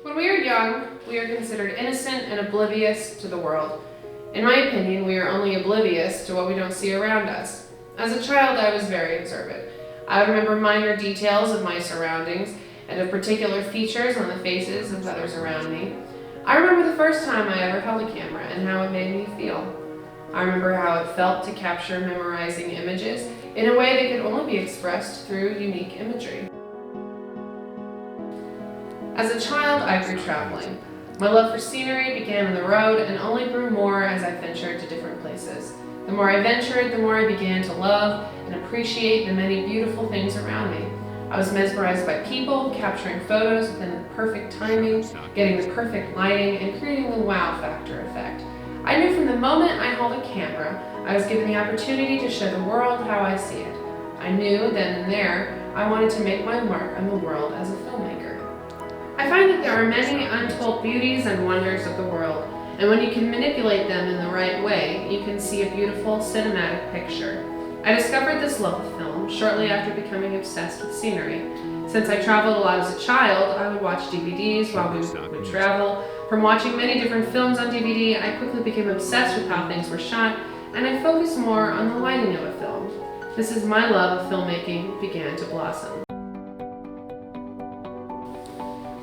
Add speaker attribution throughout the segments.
Speaker 1: When we are young, we are considered innocent and oblivious to the world. In my opinion, we are only oblivious to what we don't see around us. As a child, I was very observant. I would remember minor details of my surroundings and of particular features on the faces of others around me. I remember the first time I ever held a camera and how it made me feel. I remember how it felt to capture memorizing images in a way that could only be expressed through unique imagery. As a child, I grew traveling. My love for scenery began on the road and only grew more as I ventured to different places. The more I ventured, the more I began to love and appreciate the many beautiful things around me. I was mesmerized by people, capturing photos within the perfect timing, getting the perfect lighting, and creating the wow factor effect. I knew from the moment I held a camera, I was given the opportunity to show the world how I see it. I knew then and there I wanted to make my mark on the world as a filmmaker. I find that there are many untold beauties and wonders of the world, and when you can manipulate them in the right way, you can see a beautiful cinematic picture. I discovered this love of film shortly after becoming obsessed with scenery. Since I traveled a lot as a child, I would watch DVDs while we would travel. From watching many different films on DVD, I quickly became obsessed with how things were shot, and I focused more on the lighting of a film. This is my love of filmmaking began to blossom.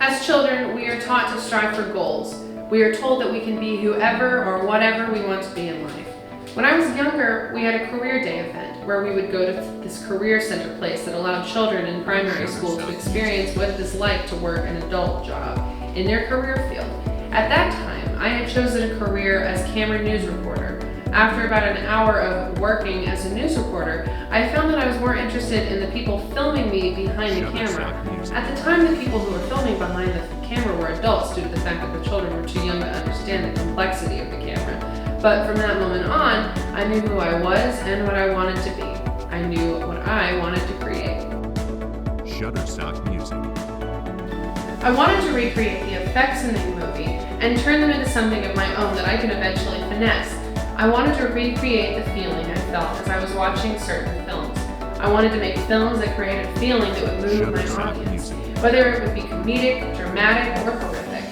Speaker 1: As children, we are taught to strive for goals. We are told that we can be whoever or whatever we want to be in life. When I was younger, we had a career day event where we would go to this career center place that allowed children in primary school to experience what it is like to work an adult job in their career field. At that time, I had chosen a career as camera news reporter. After about an hour of working as a news reporter, I found that I was more interested in the people filming me behind the camera. At the time, the people who were filming behind the camera were adults due to the fact that the children were too young to understand the complexity of the camera. But from that moment on, I knew who I was and what I wanted to be. I knew what I wanted to create.
Speaker 2: Shutterstock Music.
Speaker 1: I wanted to recreate the effects in the movie and turn them into something of my own that I could eventually finesse. I wanted to recreate the feeling I felt as I was watching certain films. I wanted to make films that created a feeling that would move my audience, whether it would be comedic, dramatic, or horrific.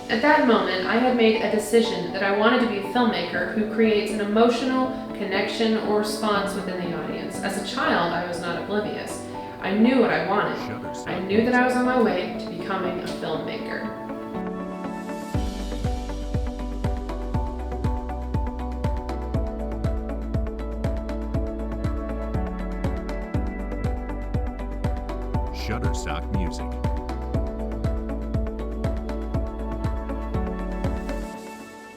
Speaker 1: At that moment, I had made a decision that I wanted to be a filmmaker who creates an emotional connection or response within the audience. As a child, I was not oblivious. I knew what I wanted. I knew that I was on my way to becoming a filmmaker.
Speaker 2: Shutterstock Music.